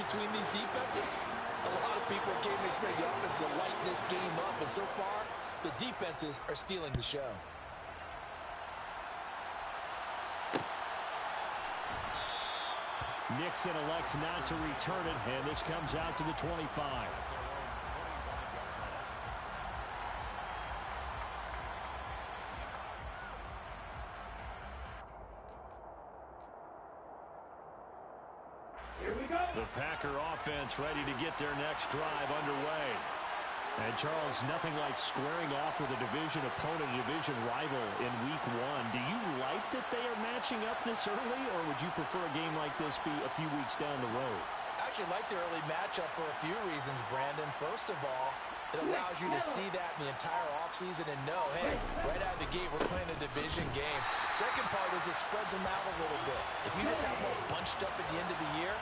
between these defenses? A lot of people came to expect the offense to light this game up, and so far, the defenses are stealing the show. Nixon elects not to return it, and this comes out to the 25. The Packer offense ready to get their next drive underway. And Charles, nothing like squaring off with a division opponent, a division rival in week 1. Do you like that they are matching up this early, or would you prefer a game like this be a few weeks down the road? I actually like the early matchup for a few reasons, Brandon. First of all, it allows you to see that in the entire offseason and know, hey, right out of the gate, we're playing a division game. Second part is it spreads them out a little bit. If you just have them all bunched up at the end of the year,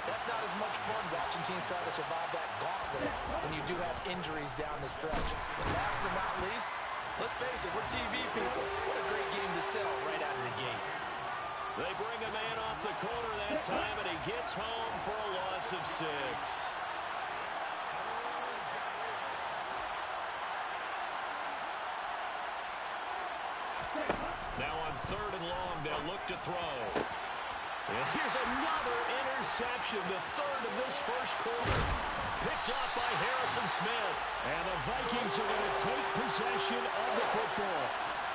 that's not as much fun watching teams try to survive that gauntlet when you do have injuries down the stretch. And last but not least, let's face it, we're TV people. What a great game to sell right out of the gate. They bring a man off the corner that time, and he gets home for a loss of 6. Now on 3rd and long, they'll look to throw. And here's another interception, the 3rd of this first quarter. Picked up by Harrison Smith. And the Vikings are going to take possession of the football.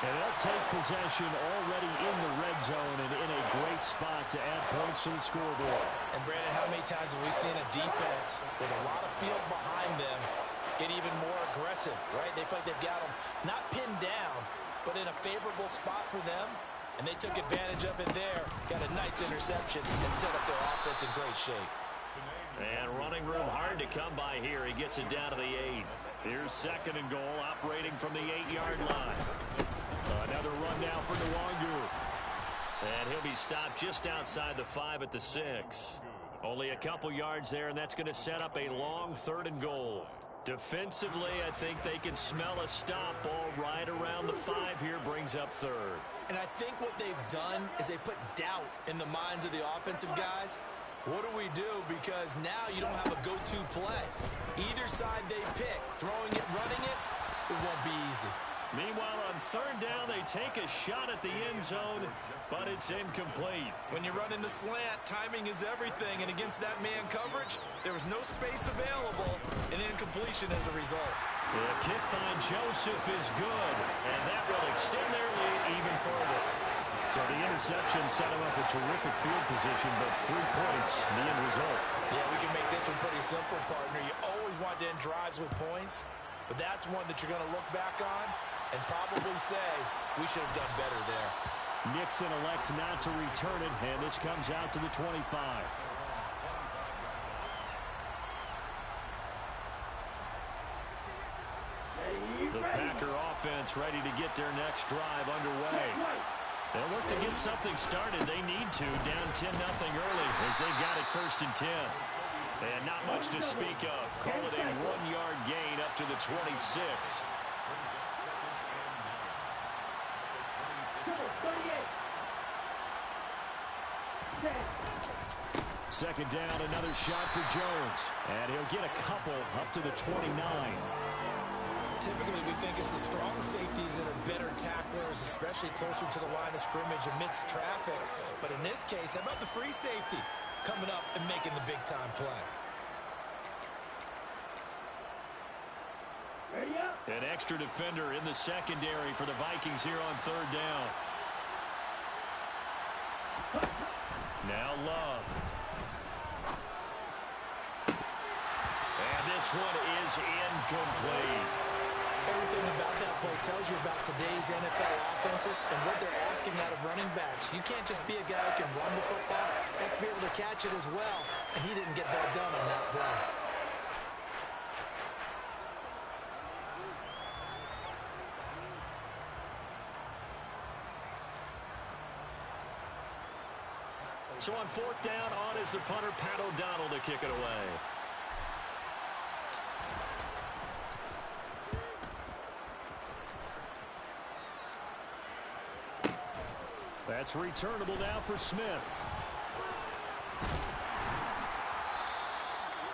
And they'll take possession already in the red zone and in a great spot to add points to the scoreboard. And Brandon, how many times have we seen a defense with a lot of field behind them get even more aggressive, right? They feel like they've got them not pinned down, but in a favorable spot for them. And they took advantage of it there. Got a nice interception and set up their offense in great shape. And running room hard to come by here. He gets it down to the 8. Here's 2nd and goal, operating from the 8-yard line. Another run now for Nwangu. And he'll be stopped just outside the 5 at the 6. Only a couple yards there, and that's going to set up a long 3rd and goal. Defensively, I think they can smell a stop ball right around the 5 here, brings up 3rd. And I think what they've done is they put doubt in the minds of the offensive guys. What do we do? Because now you don't have a go-to play. Either side they pick, throwing it, running it, it won't be easy. Meanwhile, on 3rd down, they take a shot at the end zone, but it's incomplete. When you run into slant, timing is everything, and against that man coverage, there was no space available, and incompletion as a result. The kick by Joseph is good, and that will extend their lead even further. So the interception set him up a terrific field position, but 3 points, the end result. Yeah, we can make this one pretty simple, partner. You always want to end drives with points, but that's one that you're going to look back on and probably say, we should have done better there. Nixon elects not to return it, and this comes out to the 25. The Packer offense ready to get their next drive underway. They'll look to get something started. They need to, down 10-0 early as they've got it 1st and 10. And not much to speak of. Call it a 1-yard gain up to the 26. 2nd down, another shot for Jones. And he'll get a couple up to the 29. Typically, we think it's the strong safeties that are better tacklers, especially closer to the line of scrimmage amidst traffic. But in this case, how about the free safety coming up and making the big-time play? An extra defender in the secondary for the Vikings here on 3rd down. Now Love. And this one is incomplete. Everything about that play tells you about today's NFL offenses and what they're asking out of running backs. You can't just be a guy who can run the football. You have to be able to catch it as well, and he didn't get that done on that play. So on 4th down, on is the punter, Pat O'Donnell, to kick it away. That's returnable now for Smith.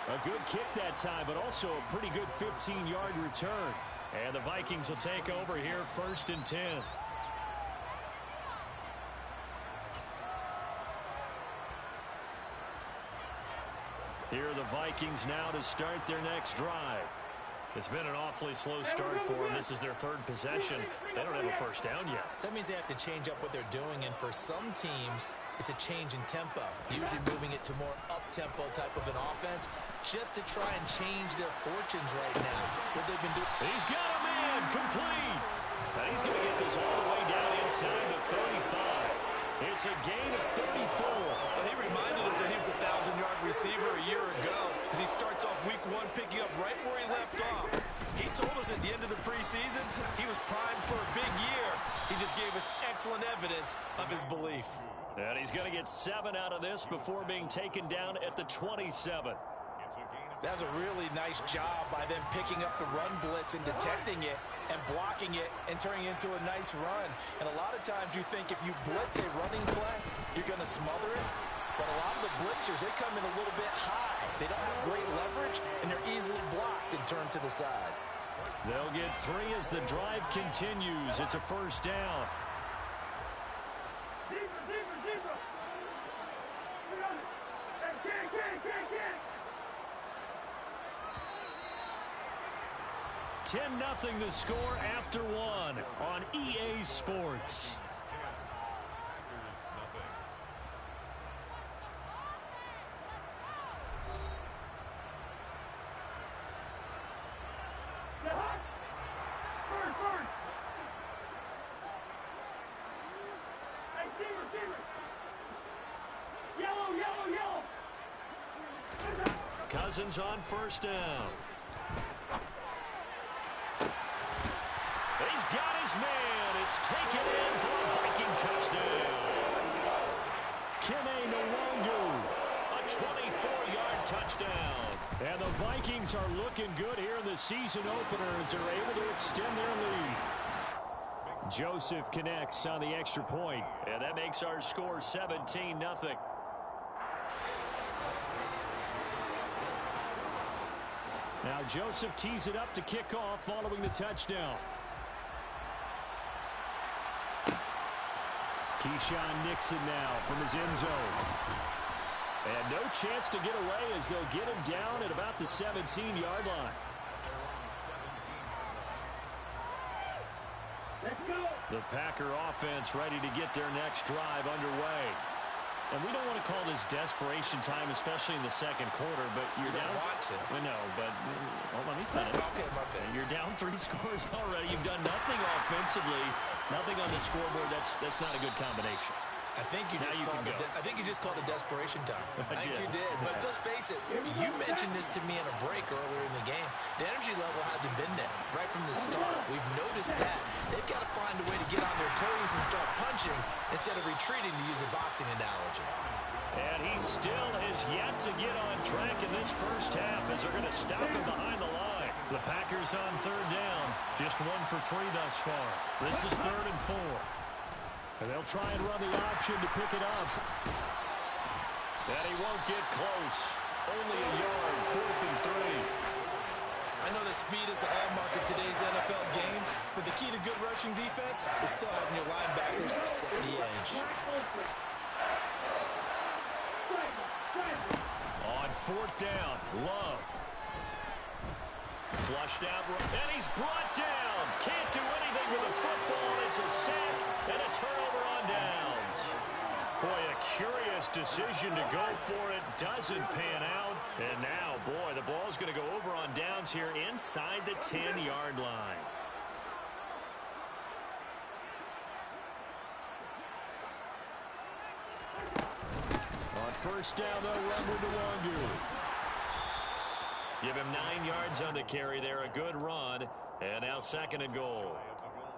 A good kick that time, but also a pretty good 15-yard return. And the Vikings will take over here, 1st and 10. Here are the Vikings now to start their next drive. It's been an awfully slow start for them. This is their 3rd possession. They don't have a first down yet. So that means they have to change up what they're doing, and for some teams, it's a change in tempo, usually moving it to more up-tempo type of an offense, just to try and change their fortunes right now. What they've been doing. He's got a man complete. And he's going to get this all the way down inside the 35. It's a gain of 34. Well, he reminded us that he was a 1,000-yard receiver a year ago as he starts off week 1 picking up right where he left off. He told us at the end of the preseason he was primed for a big year. He just gave us excellent evidence of his belief. And he's going to get 7 out of this before being taken down at the 27. That's a really nice job by them picking up the run blitz and detecting it and blocking it and turning it into a nice run. And a lot of times you think if you blitz a running play, you're going to smother it. But a lot of the blitzers, they come in a little bit high. They don't have great leverage, and they're easily blocked and turned to the side. They'll get 3 as the drive continues. It's a 1st down. 10-0 the score after 1 on EA Sports. Cousins on 1st down. He's got his man. It's taken in for a Viking touchdown. Kene Nwangu, a 24-yard touchdown. And the Vikings are looking good here in the season opener as they're able to extend their lead. Joseph connects on the extra point, and that makes our score 17-0. Now Joseph tees it up to kick off following the touchdown. Keyshawn Nixon now from his end zone. And no chance to get away as they'll get him down at about the 17-yard line. Let's go. The Packer offense ready to get their next drive underway. And we don't want to call this desperation time, especially in the 2nd quarter, but you're down. You don't want to. I know, but let me finish. Okay, my bad. You're down 3 scores already. You've done nothing offensively, nothing on the scoreboard. That's not a good combination. I think you just called a desperation time. I think you did. But let's face it, you mentioned this to me in a break earlier in the game. The energy level hasn't been there right from the start. We've noticed that. They've got to find a way to get on their toes and start punching instead of retreating, to use a boxing analogy. And he still has yet to get on track in this first half as they're going to stop him behind the line. The Packers on 3rd down. Just 1 for 3 thus far. This is 3rd and 4. And they'll try and run the option to pick it up. And he won't get close. Only a yard, 4th and 3. I know that speed is the hallmark of today's NFL game, but the key to good rushing defense is still having your linebackers set the edge. On 4th down, Love. Flushed out, and he's brought down. Can't do anything with the football. It's a sack and a turnover on downs. Boy, a curious decision to go for it. Doesn't pan out. And now, boy, the ball's going to go over on downs here inside the 10-yard line. On 1st down, they'll run with Nwangu. Give him 9 yards on the carry there. A good run. And now 2nd and goal.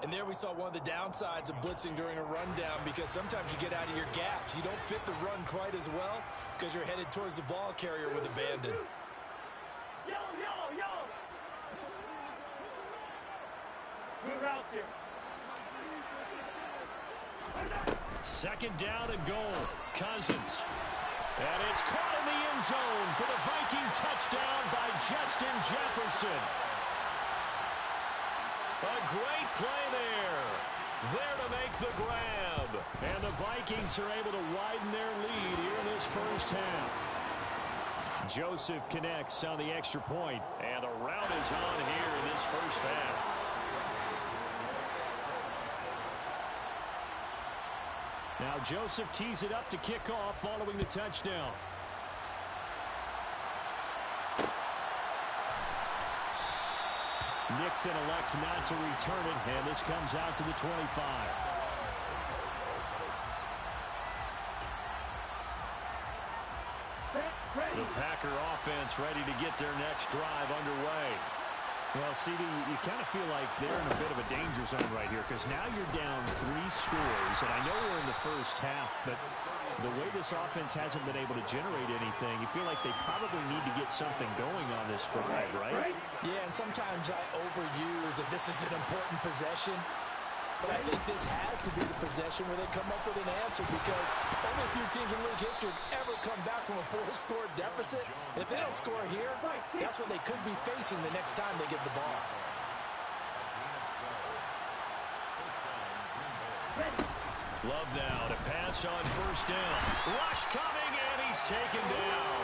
And there we saw one of the downsides of blitzing during a rundown, because sometimes you get out of your gaps. You don't fit the run quite as well because you're headed towards the ball carrier with abandon. Yellow. Good route here. 2nd down and goal. Cousins. And it's caught in the end zone for the Viking touchdown by Justin Jefferson. A great play there. There to make the grab. And the Vikings are able to widen their lead here in this first half. Joseph connects on the extra point. And the rout is on here in this first half. Now Joseph tees it up to kick off following the touchdown. Nixon elects not to return it, and this comes out to the 25. The Packer offense ready to get their next drive underway. Well, CD, you kind of feel like they're in a bit of a danger zone right here because now you're down 3 scores, and I know we're in the first half, but the way this offense hasn't been able to generate anything, you feel like they probably need to get something going on this drive, right? Yeah, and sometimes I overuse if this is an important possession. But I think this has to be the possession where they come up with an answer because only a few teams in league history have ever come back from a 4-score deficit. If they don't score here, that's what they could be facing the next time they get the ball. Love now to pass on first down. Rush coming, and he's taken down.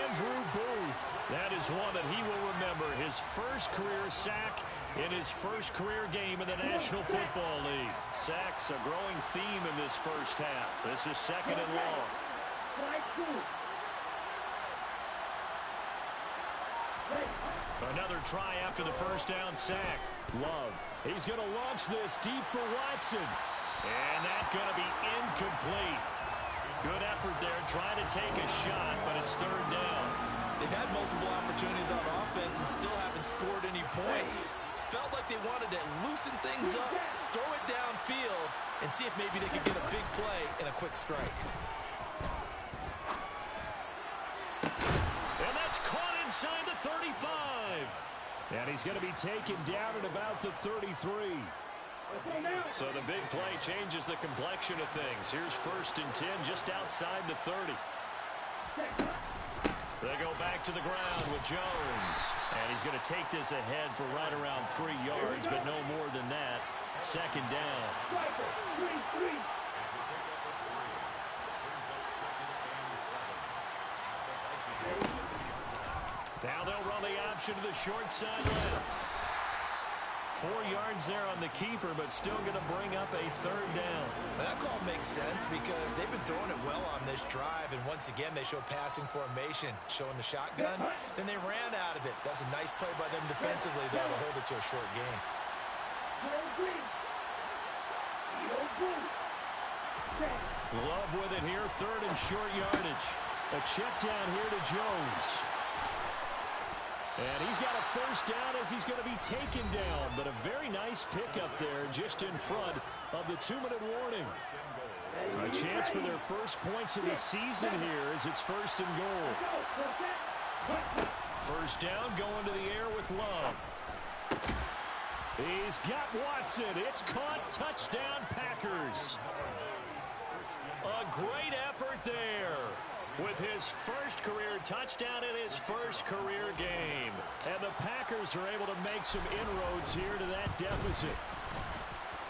Andrew Booth. That is one that he will remember. His first career sack in his first career game in the National Football League. Sacks a growing theme in this first half. This is second and long. Another try after the first down sack. Love. He's going to launch this deep for Watson. And that's going to be incomplete. Good effort there trying to take a shot, but it's third down. They've had multiple opportunities on offense and still haven't scored any points. Felt like they wanted to loosen things up, throw it downfield, and see if maybe they could get a big play and a quick strike. And that's caught inside the 35. And he's going to be taken down at about the 33. So the big play changes the complexion of things. Here's first and 10 just outside the 30. They go back to the ground with Jones. And he's going to take this ahead for right around 3 yards, but no more than that. Second down. Now they'll run the option to the short side left. 4 yards there on the keeper, but still going to bring up a third down. That call makes sense because they've been throwing it well on this drive, and once again they show passing formation, showing the shotgun. Then they ran out of it. That's a nice play by them defensively, though, to hold it to a short game. Love with it here, third and short yardage. A check down here to Jones. And he's got a first down as he's going to be taken down. But a very nice pickup there just in front of the 2-minute warning. A chance for their first points of the season here as it's first and goal. First down going to the air with Love. He's got Watson. It's caught. Touchdown, Packers. A great effort there. With his first career touchdown in his first career game. And the Packers are able to make some inroads here to that deficit.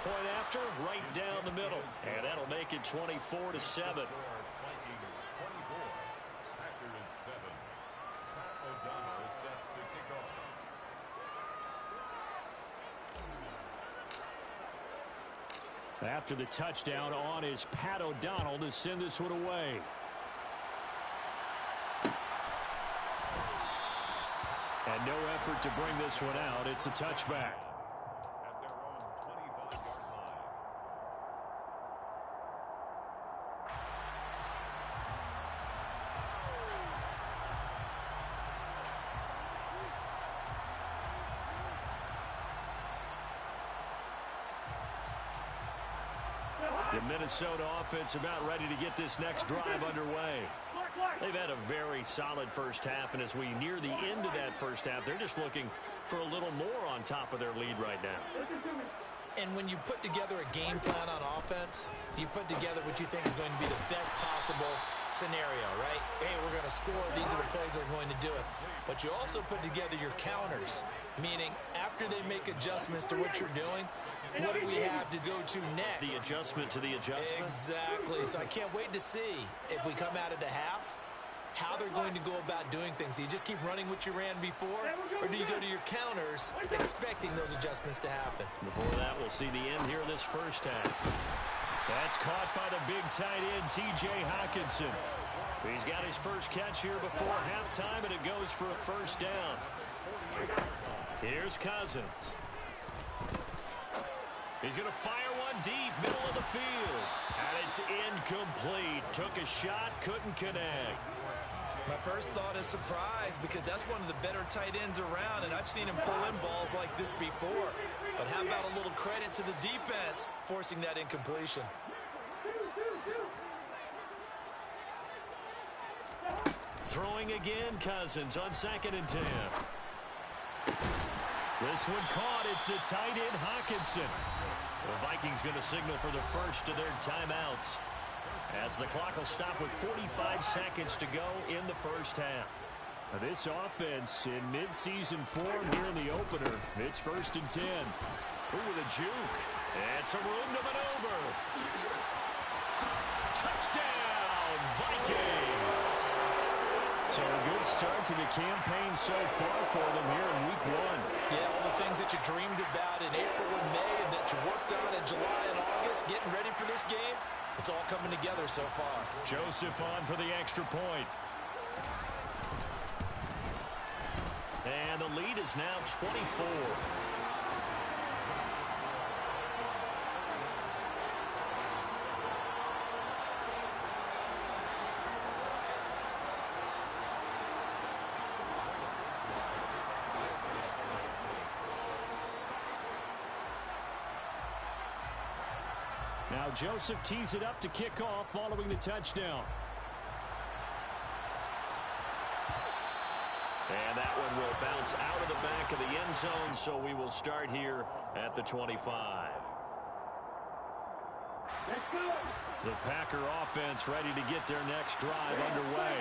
Point after, right down the middle. And that'll make it 24-7. After the touchdown on is Pat O'Donnell to send this one away. And no effort to bring this one out. It's a touchback. At their own 25-yard line. The Minnesota offense about ready to get this next drive underway. They've had a very solid first half, and as we near the end of that first half, they're just looking for a little more on top of their lead right now. And when you put together a game plan on offense, you put together what you think is going to be the best possible scenario, right? Hey, we're going to score, these are the plays that are going to do it. But you also put together your counters, meaning after they make adjustments to what you're doing, what do we have to go to next? The adjustment to the adjustment. Exactly. So I can't wait to see if we come out of the half, how they're going to go about doing things. Do you just keep running what you ran before, or do you go to your counters expecting those adjustments to happen? Before that, we'll see the end here of this first half. That's caught by the big tight end, T.J. Hockenson. He's got his first catch here before halftime, and it goes for a first down. Here's Cousins. He's going to fire one deep, middle of the field. And it's incomplete. Took a shot, couldn't connect. My first thought is surprise, because that's one of the better tight ends around, and I've seen him pull in balls like this before. But how about a little credit to the defense forcing that incompletion? Throwing again, Cousins on 2nd and 10. This one caught. It's the tight end, Hockenson. The Vikings going to signal for the first of their timeouts, as the clock will stop with 45 seconds to go in the first half. This offense in midseason form here in the opener. It's 1st and 10. Ooh, with a juke. And some room to maneuver. Touchdown, Vikings! So a good start to the campaign so far for them here in week 1. Yeah, all the things that you dreamed about in April and May and that you worked on in July and August, getting ready for this game, it's all coming together so far. Joseph on for the extra point. And the lead is now 24. Now Joseph tees it up to kick off following the touchdown. And that one will bounce out of the back of the end zone, so we will start here at the 25. The Packer offense ready to get their next drive underway.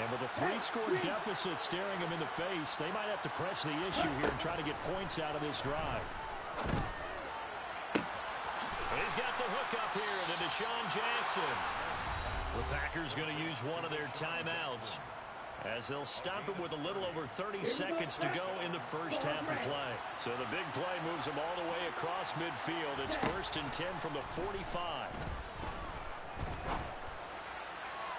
And with a 3-score deficit staring them in the face, they might have to press the issue here and try to get points out of this drive. He's got the hook up here to Deshaun Jackson. The Packers going to use one of their timeouts, as they'll stop it with a little over 30 seconds to go in the first half of play. So the big play moves them all the way across midfield. It's 1st and 10 from the 45.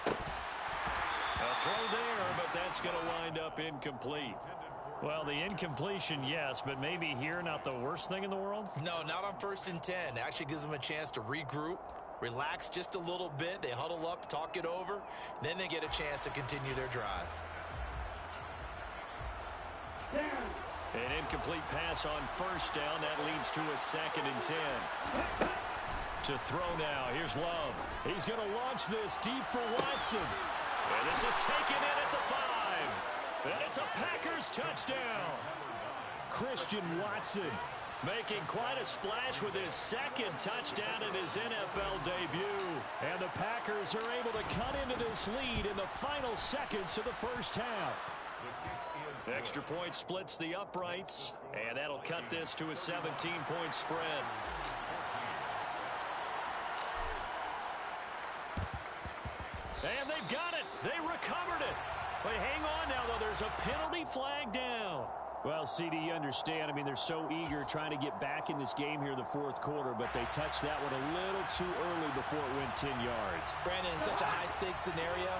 A throw there, but that's going to wind up incomplete. Well, the incompletion, yes, but maybe here not the worst thing in the world? No, not on 1st and 10. It actually gives them a chance to regroup, relax just a little bit. They huddle up, talk it over, then they get a chance to continue their drive. An incomplete pass on 1st down. That leads to a 2nd and 10. To throw now. Here's Love. He's going to launch this deep for Watson. And this is taken in at the 5. And it's a Packers touchdown. Christian Watson making quite a splash with his 2nd touchdown in his NFL debut. And the Packers are able to cut into this lead in the final seconds of the first half. Extra point splits the uprights, and that'll cut this to a 17-point spread. And they've got it. They recovered it. But hang on now, though. There's a penalty flag down. Well, CD, you understand. I mean, they're so eager trying to get back in this game here in the 4th quarter, but they touched that one a little too early before it went 10 yards. Brandon, in such a high-stakes scenario,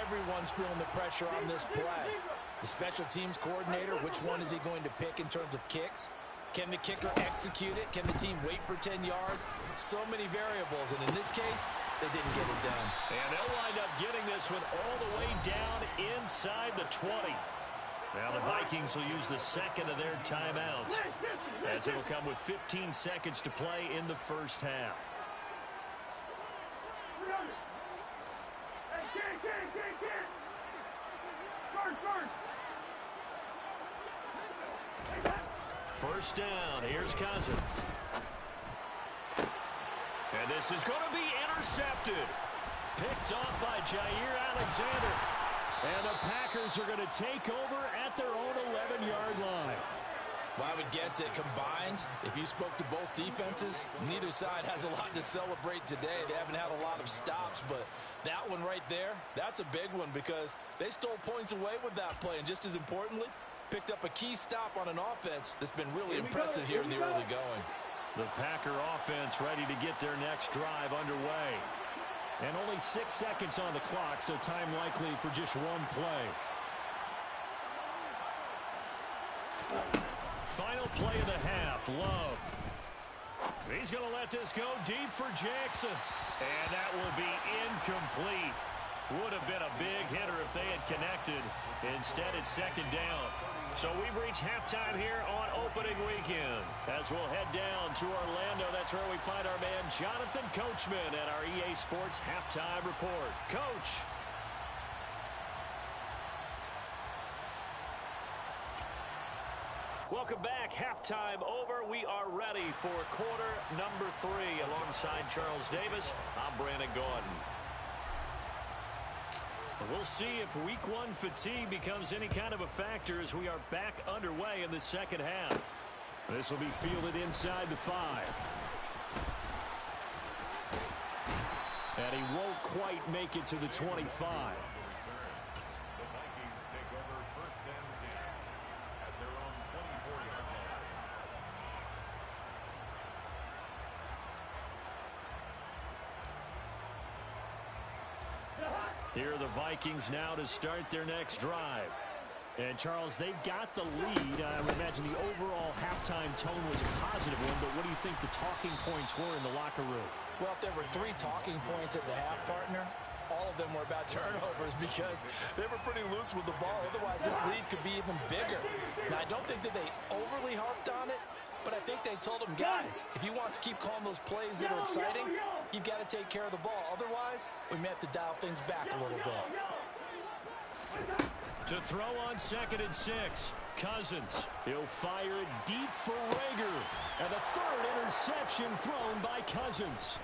everyone's feeling the pressure on this play. The special teams coordinator, which one is he going to pick in terms of kicks? Can the kicker execute it? Can the team wait for 10 yards? So many variables, and in this case, they didn't get it done. And they'll wind up getting this one all the way down inside the 20. Now the Vikings will use the 2nd of their timeouts, as it'll come with 15 seconds to play in the first half. First down, here's Cousins. And this is going to be intercepted. Picked off by Jair Alexander. And the Packers are going to take over at their own 11-yard line. Well, I would guess that combined, if you spoke to both defenses, neither side has a lot to celebrate today. They haven't had a lot of stops, but that one right there, that's a big one because they stole points away with that play. And just as importantly, picked up a key stop on an offense that's been really impressive here in the early going. The Packer offense ready to get their next drive underway. And only 6 seconds on the clock, so time likely for just one play. Final play of the half, Love. He's going to let this go deep for Jackson. And that will be incomplete. Would have been a big hitter if they had connected. Instead, it's second down. So we've reached halftime here on opening weekend. As we'll head down to Orlando, that's where we find our man Jonathan Coachman at our EA Sports Halftime Report. Coach. Welcome back. Halftime over. We are ready for quarter number 3. Alongside Charles Davis, I'm Brandon Gaudin. We'll see if week 1 fatigue becomes any kind of a factor as we are back underway in the second half. This will be fielded inside the 5. And he won't quite make it to the 25. The Vikings take over first and 10 at their own 24-yard line. Here are the Vikings now to start their next drive. And, Charles, they've got the lead. I would imagine the overall halftime tone was a positive one, but what do you think the talking points were in the locker room? Well, if there were 3 talking points at the half, partner, all of them were about turnovers because they were pretty loose with the ball. Otherwise, this lead could be even bigger. Now, I don't think that they overly harped on it, but I think they told them, guys, if you want to keep calling those plays that are exciting, you've got to take care of the ball. Otherwise, we may have to dial things back a little bit. To throw on 2nd and 6, Cousins. He'll fire it deep for Rager. And the 3rd interception thrown by Cousins.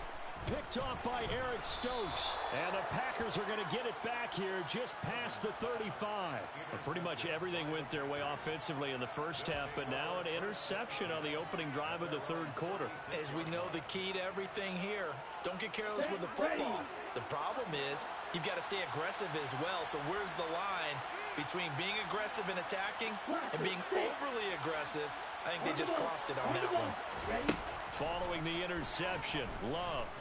Picked off by Eric Stokes. And the Packers are going to get it back here just past the 35. Well, pretty much everything went their way offensively in the first half, but now an interception on the opening drive of the 3rd quarter. As we know, the key to everything here, don't get careless with the football. The problem is you've got to stay aggressive as well. So where's the line between being aggressive and attacking and being overly aggressive? I think they just crossed it on that one. Following the interception, Love.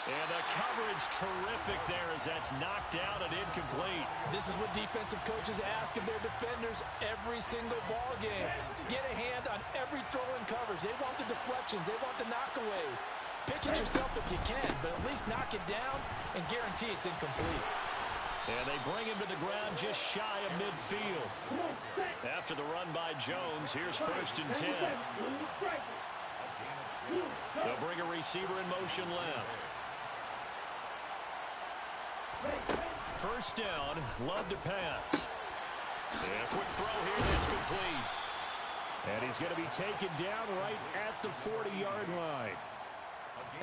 And the coverage terrific there as that's knocked out and incomplete. This is what defensive coaches ask of their defenders every single ball game. Get a hand on every throw in coverage. They want the deflections. They want the knockaways. Pick it yourself if you can, but at least knock it down and guarantee it's incomplete. And they bring him to the ground just shy of midfield. After the run by Jones, here's 1st and 10. They'll bring a receiver in motion left. 1st down, Love to pass. And a quick throw here that's complete. And he's going to be taken down right at the 40-yard line.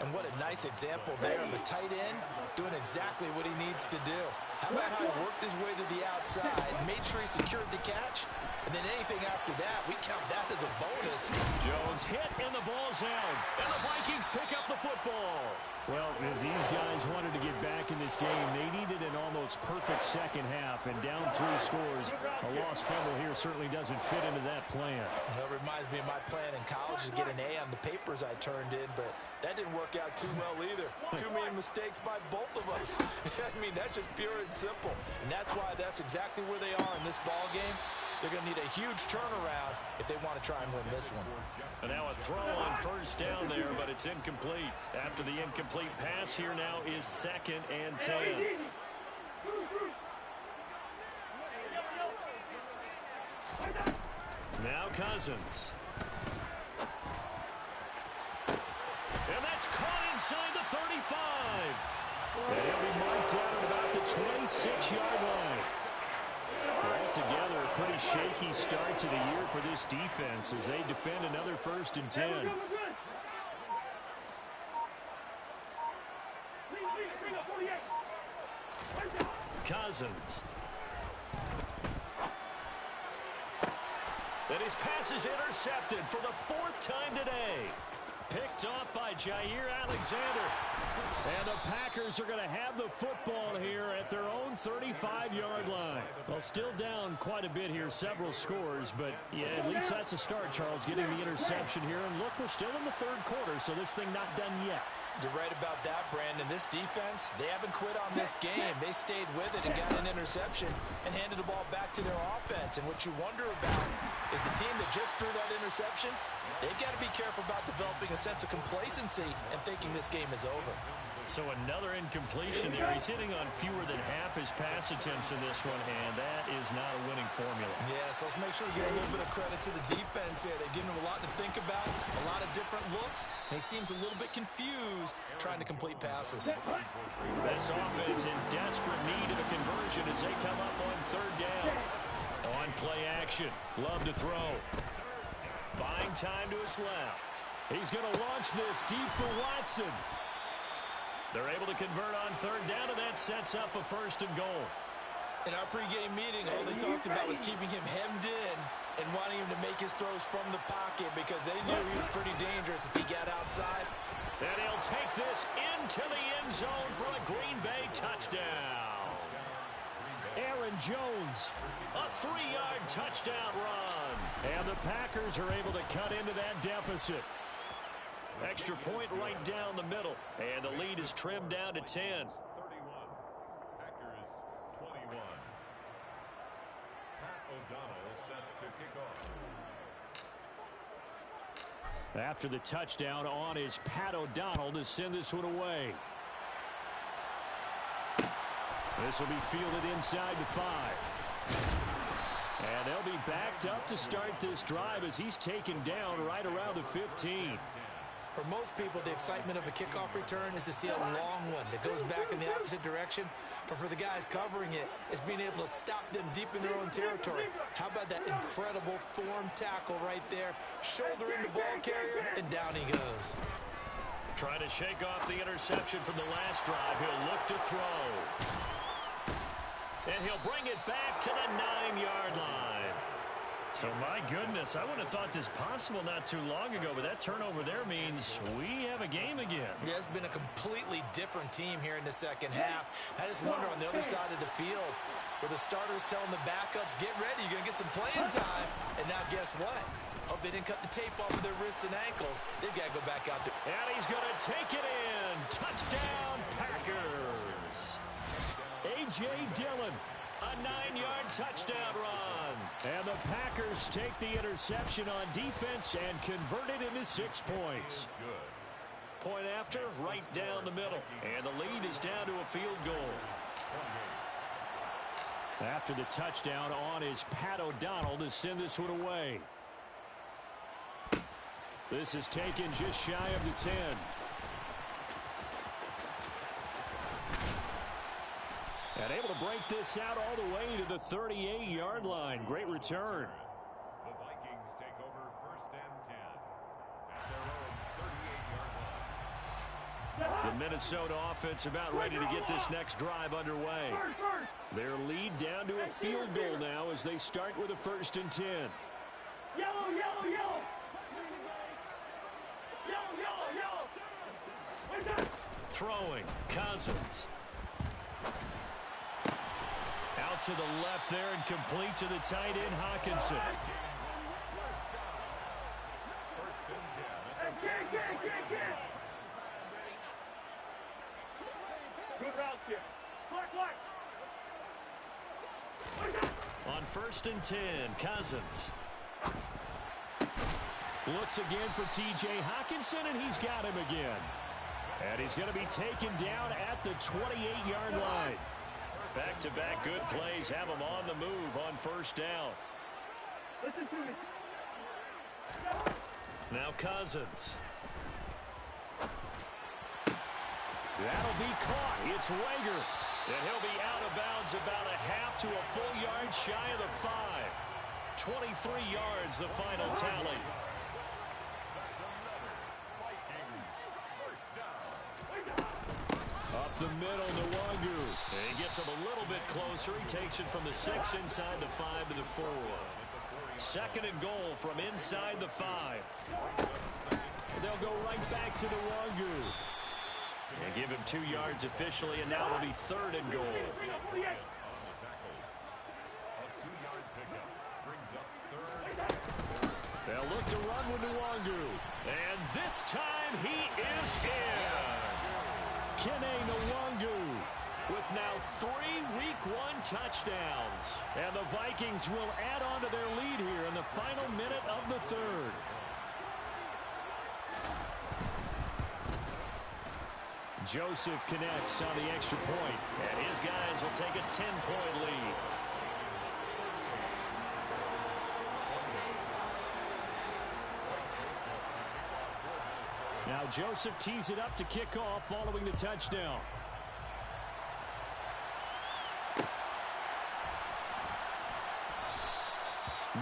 And what a nice example there of a tight end doing exactly what he needs to do. How about how he worked his way to the outside, made sure he secured the catch, and then anything after that, we count that as a bonus. Jones hit, and the ball's out. And the Vikings pick up the football. Well, as these guys wanted to get back in this game, they needed an almost perfect second half, and down 3 scores. A lost fumble here certainly doesn't fit into that plan. Well, it reminds me of my plan in college to get an A on the papers I turned in, but that didn't work out too well either. Too many mistakes by both of us. I mean, that's just pure and simple. And that's why that's exactly where they are in this ball game. They're going to need a huge turnaround if they want to try and win this one. And now a throw on 1st down there, but it's incomplete. After the incomplete pass, here now is 2nd and 10. Now Cousins. And that's caught inside the 35. And he'll be marked down at about the 26-yard line. Altogether, a pretty shaky start to the year for this defense as they defend another 1st and 10. Cousins. And his pass is intercepted for the 4th time today. Picked off by Jair Alexander. And the Packers are going to have the football here at their own 35-yard line. Well, still down quite a bit here, several scores, but yeah, at least that's a start, Charles, getting the interception here. And look, we're still in the 3rd quarter, so this thing not done yet. You're right about that, Brandon. This defense, they haven't quit on this game. They stayed with it and got an interception and handed the ball back to their offense. And what you wonder about is the team that just threw that interception, they've got to be careful about developing a sense of complacency and thinking this game is over. So another incompletion there. He's hitting on fewer than half his pass attempts in this one, and that is not a winning formula. Yes, let's make sure we give a little bit of credit to the defense here. They've given him a lot to think about, a lot of different looks, and he seems a little bit confused trying to complete passes. This offense in desperate need of a conversion as they come up on 3rd down. On play action, Love to throw. Buying time to his left. He's going to launch this deep for Watson. They're able to convert on 3rd down, and that sets up a 1st and goal. In our pregame meeting, all they talked about was keeping him hemmed in and wanting him to make his throws from the pocket because they knew he was pretty dangerous if he got outside. And he'll take this into the end zone for a Green Bay touchdown. Aaron Jones, a 3-yard touchdown run. And the Packers are able to cut into that deficit. Extra point right down the middle. And the lead is trimmed down to 10. 31. Packers 21. Pat O'Donnell set to kick off. After the touchdown on is Pat O'Donnell to send this one away. This will be fielded inside the 5. And they'll be backed up to start this drive as he's taken down right around the 15. For most people, the excitement of a kickoff return is to see a long one that goes back in the opposite direction. But for the guys covering it, it's being able to stop them deep in their own territory. How about that incredible form tackle right there? Shoulder in the ball carrier, and down he goes. Trying to shake off the interception from the last drive. He'll look to throw. And he'll bring it back to the 9-yard line. So, my goodness, I wouldn't have thought this possible not too long ago, but that turnover there means we have a game again. Yeah, it's been a completely different team here in the 2nd half. I just wonder on the other side of the field, where the starters telling the backups, get ready, you're going to get some playing time. And now guess what? Hope they didn't cut the tape off of their wrists and ankles. They've got to go back out there. And he's going to take it in. Touchdown, Packers. A.J. Dillon, a 9-yard touchdown run. And the Packers take the interception on defense and convert it into 6 points. Point after, right down the middle. And the lead is down to a field goal. After the touchdown on is Pat O'Donnell to send this one away. This is taken just shy of the 10. And able to break this out all the way to the 38-yard line. Great return. The Vikings take over 1st and 10 at their own 38-yard line. The Minnesota offense about ready to get this next drive underway. Their lead down to a field goal now as they start with a 1st and 10. Yellow, yellow, yellow. Yellow, yellow, yellow. Where's that? Throwing, Cousins. Out to the left there and complete to the tight end, Hockenson. 1st and 10. Get. Good route here. Black. Where's that? On 1st and 10, Cousins. Looks again for T.J. Hockenson, and he's got him again. And he's going to be taken down at the 28-yard line. Back-to-back good plays have him on the move on 1st down. Listen to me. Now Cousins. That'll be caught. It's Rager. And he'll be out of bounds about a half to a full yard shy of the 5. 23 yards the final tally. That's another Vikings 1st down. Up the middle, Nwangu. He gets him a little bit closer. He takes it from the 6 inside the 5 to the 4. Second and goal from inside the 5. They'll go right back to Nwangu. And give him 2 yards officially, and now it'll be third and goal. They'll look to run with Nwangu. And this time he is in. Kene Nwangu with now 3 Week 1 touchdowns. And the Vikings will add on to their lead here in the final minute of the third. Joseph connects on the extra point, and his guys will take a 10-point lead. Now Joseph tees it up to kick off following the touchdown.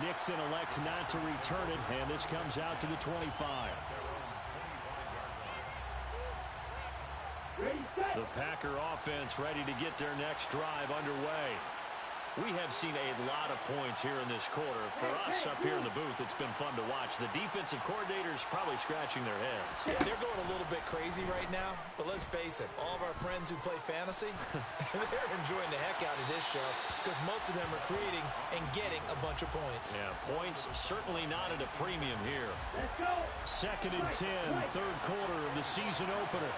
Nixon elects not to return it, and this comes out to the 25. The Packer offense ready to get their next drive underway. We have seen a lot of points here in this quarter. For us up here in the booth, it's been fun to watch. The defensive coordinators probably scratching their heads. Yeah, they're going a little bit crazy right now, but let's face it, all of our friends who play fantasy, they're enjoying the heck out of this show because most of them are creating and getting a bunch of points. Yeah, points certainly not at a premium here. Let's go. Second and 10, third quarter of the season opener.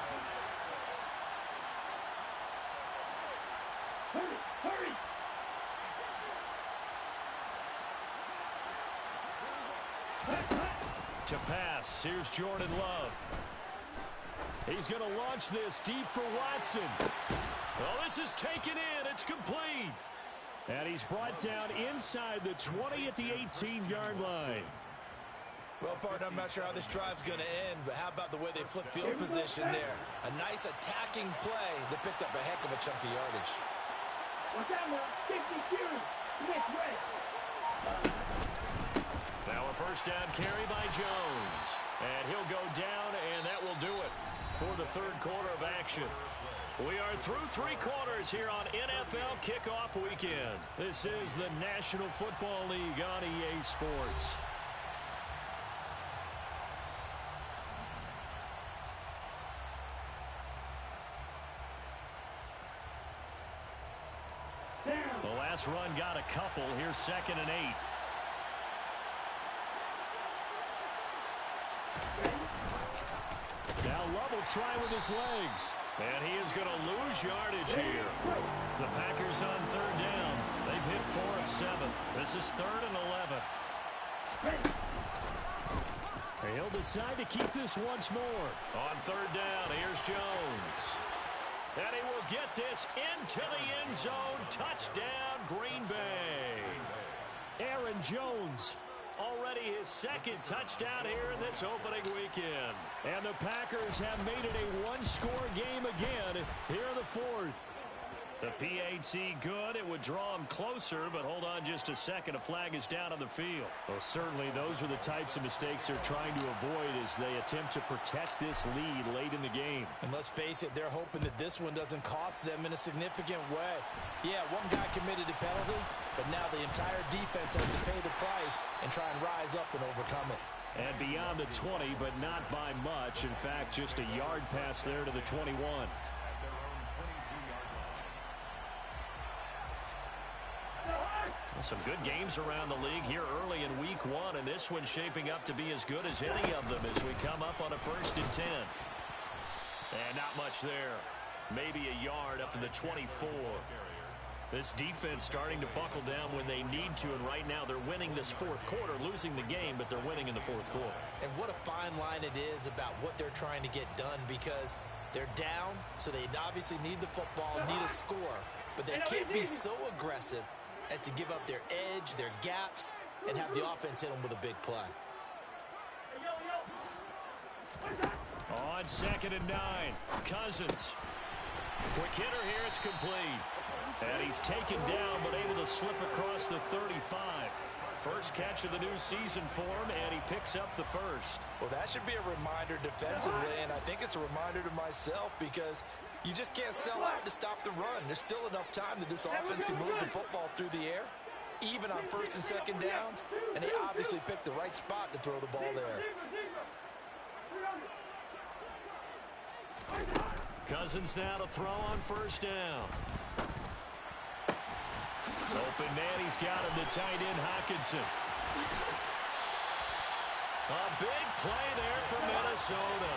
Hurry, hurry. To pass, here's Jordan Love. He's going to launch this deep for Watson. Well, this is taken in. It's complete. And he's brought down inside the 20 at the 18-yard line. Well, partner, I'm not sure how this drive's going to end, but how about the way they flip field position there? A nice attacking play that picked up a heck of a chunk of yardage. Watch out now. 50 series. Next way. Now a first down carry by Jones. And he'll go down, and that will do it for the third quarter of action. We are through 3 quarters here on NFL Kickoff Weekend. This is the National Football League on EA Sports. The last run got a couple. Here's second and 8. Now Love will try with his legs. And he is going to lose yardage here. The Packers on third down. They've hit 4 of 7. This is third and 11. He'll decide to keep this once more. On third down, here's Jones. And he will get this into the end zone. Touchdown, Green Bay. Aaron Jones, already his second touchdown here in this opening weekend. And the Packers have made it a one-score game again here in the fourth. The PAT good. It would draw him closer, but hold on just a second. A flag is down on the field. Well, certainly those are the types of mistakes they're trying to avoid as they attempt to protect this lead late in the game. And let's face it, they're hoping that this one doesn't cost them in a significant way. Yeah, one guy committed a penalty, but now the entire defense has to pay the price and try and rise up and overcome it. And beyond the 20, but not by much. In fact, just a yard pass there to the 21. Some good games around the league here early in week 1, and this one's shaping up to be as good as any of them as we come up on a first and 10. And not much there. Maybe a yard up to the 24. This defense starting to buckle down when they need to, and right now they're winning this fourth quarter, losing the game, but they're winning in the fourth quarter. And what a fine line it is about what they're trying to get done, because they're down, so they obviously need the football, need a score, but they can't be so aggressive as to give up their edge, their gaps, and have the offense hit them with a big play. On second and 9, Cousins. Quick hitter here, it's complete. And he's taken down, but able to slip across the 35. First catch of the new season for him, and he picks up the first. Well, that should be a reminder defensively, and I think it's a reminder to myself because you just can't sell out to stop the run. There's still enough time that this offense can move the football through the air, even on first and second downs, and they obviously picked the right spot to throw the ball there. Cousins now to throw on first down. Open man, he's got him, the tight end Hockenson. A big play there for Minnesota.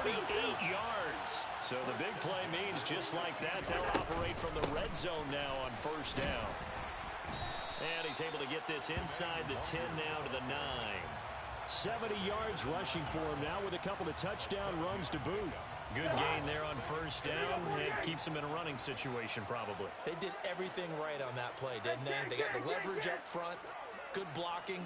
48 yards. So the big play means just like that, they'll operate from the red zone now on first down. And he's able to get this inside the 10 now to the 9. 70 yards rushing for him now with a couple of touchdown runs to boot. Good gain there on first down. It keeps him in a running situation probably. They did everything right on that play, didn't they? They got the leverage up front, good blocking,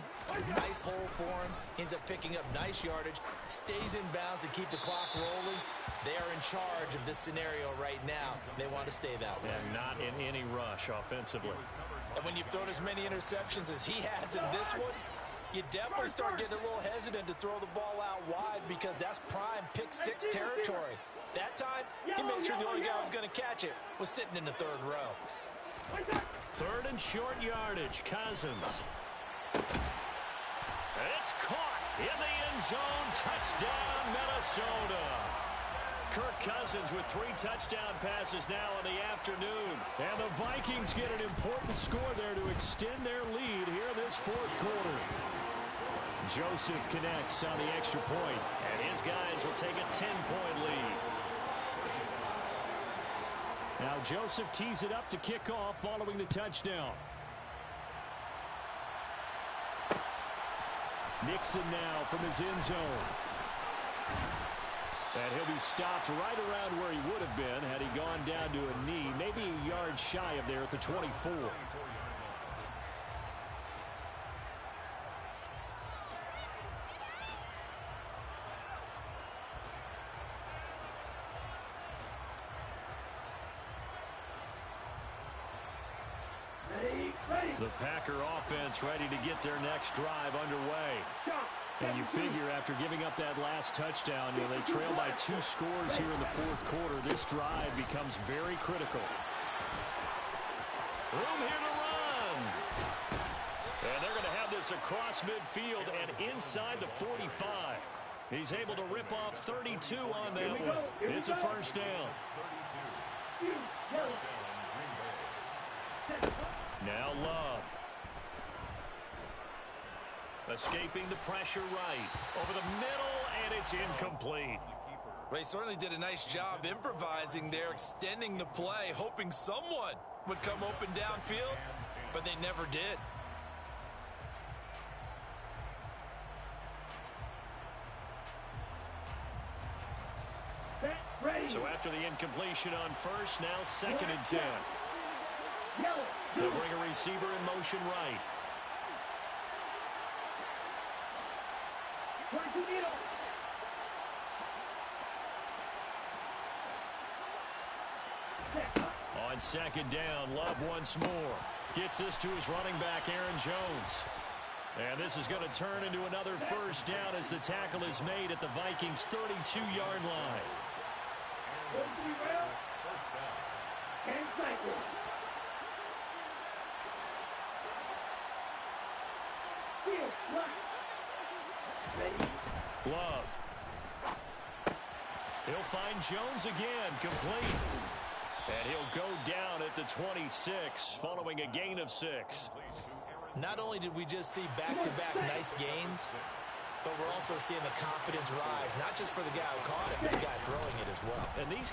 nice hole for him, ends up picking up nice yardage, stays in bounds to keep the clock rolling. They are in charge of this scenario right now. They want to stay that way. And not in any rush offensively. And when you've thrown as many interceptions as he has in this one, you definitely start getting a little hesitant to throw the ball out wide because that's prime pick-six territory. That time, he made sure the only guy who was going to catch it was sitting in the third row. Third and short yardage, Cousins. It's caught in the end zone. Touchdown, Minnesota. Kirk Cousins with 3 touchdown passes now in the afternoon. And the Vikings get an important score there to extend their lead here this fourth quarter. Joseph connects on the extra point, and his guys will take a 10-point lead. Now Joseph tees it up to kick off following the touchdown. Nixon now from his end zone. And he'll be stopped right around where he would have been had he gone down to a knee, maybe a yard shy of there at the 24. The Packer offense ready to get their next drive underway. And you figure after giving up that last touchdown, they trail by 2 scores here in the fourth quarter. This drive becomes very critical. Room here to run. And they're going to have this across midfield and inside the 45. He's able to rip off 32 on that one. It's a first down. Now Love. Escaping the pressure right. Over the middle, and it's incomplete. They certainly did a nice job improvising there, extending the play, hoping someone would come open downfield, but they never did. So after the incompletion on first, now second and 10. They'll bring a receiver in motion right. On second down, Love once more. Gets this to his running back, Aaron Jones. And this is going to turn into another first down as the tackle is made at the Vikings' 32-yard line. Love. He'll find Jones again, complete. And he'll go down at the 26, following a gain of 6. Not only did we just see back-to-back nice gains, but we're also seeing the confidence rise, not just for the guy who caught it, but the guy throwing it as well. And these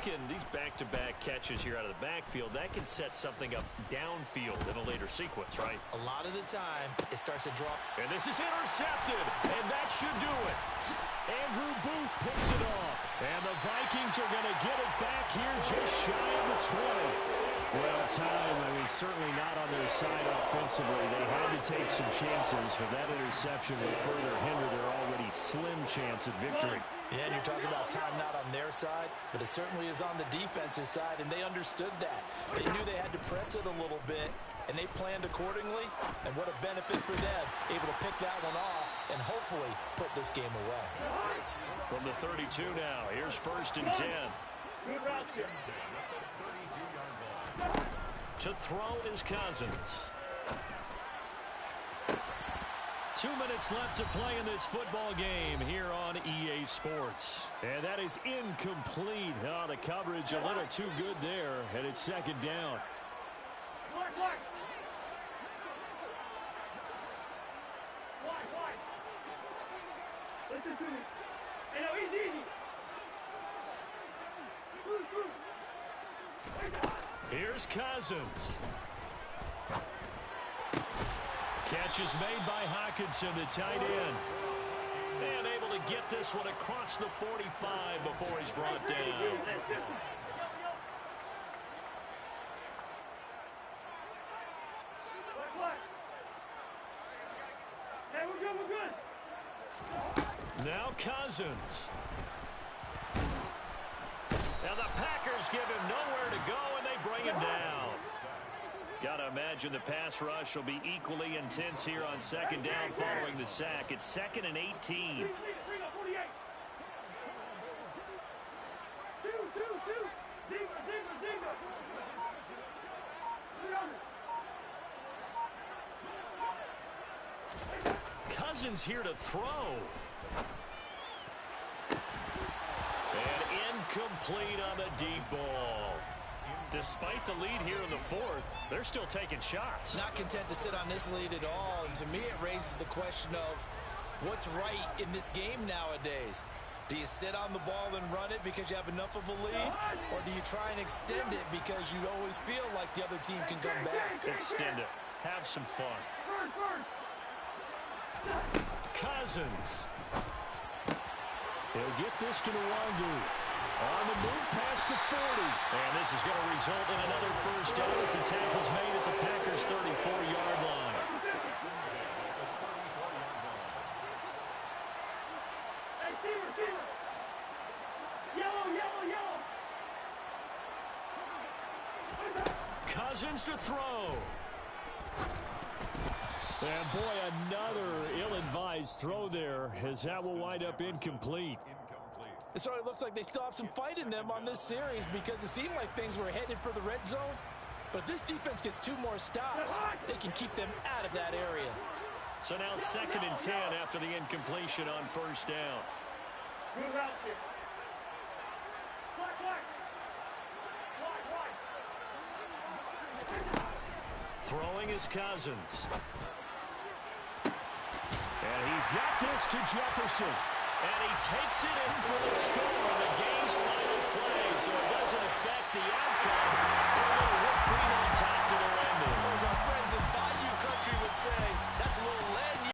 back-to-back catches here out of the backfield, that can set something up downfield in a later sequence, right? A lot of the time, it starts to drop. And this is intercepted, and that should do it. Andrew Booth picks it off. And the Vikings are going to get it back here just shy of the 20. Well, time, certainly not on their side offensively. They had to take some chances, but that interception will further hinder their already slim chance at victory. Yeah, and you're talking about time not on their side, but it certainly is on the defensive side, and they understood that. They knew they had to press it a little bit, and they planned accordingly, and what a benefit for them, able to pick that one off and hopefully put this game away. From the 32 now, here's 1st and 10. To throw is Cousins. 2 minutes left to play in this football game here on EA Sports. And that is incomplete. Oh, the coverage a little too good there, and it's 2nd down. Wide. Listen to me. Hey, no, easy. Here's Cousins. Catch is made by Hockenson, the tight end. And able to get this one across the 45 before he's brought down. Hey, we're good. Now Cousins. Now the Packers give him nowhere to go, and they bring him down. Got to imagine the pass rush will be equally intense here on 2nd down following the sack. It's 2nd and 18. Cousins here to throw. And incomplete on the deep ball. Despite the lead here in the 4th, they're still taking shots. Not content to sit on this lead at all, and to me it raises the question of what's right in this game nowadays. Do you sit on the ball and run it because you have enough of a lead, or do you try and extend it because you always feel like the other team can come back? Extend it. Have some fun. Cousins. He'll get this to Nwangu. On the move past the 40. And this is going to result in another 1st down as the tackle's made at the Packers' 34-yard line. Hey, receiver. Yellow. Cousins to throw. And boy, another ill-advised throw there, as that will wind up incomplete. It sort of looks like they still have some fight in them on this series because it seemed like things were headed for the red zone. But if this defense gets 2 more stops, they can keep them out of that area. So now 2nd and 10 after the incompletion on 1st down. Good route here. Wide. Throwing is Cousins. And he's got this to Jefferson. And he takes it in for the score on the game's final play, so it doesn't affect the outcome.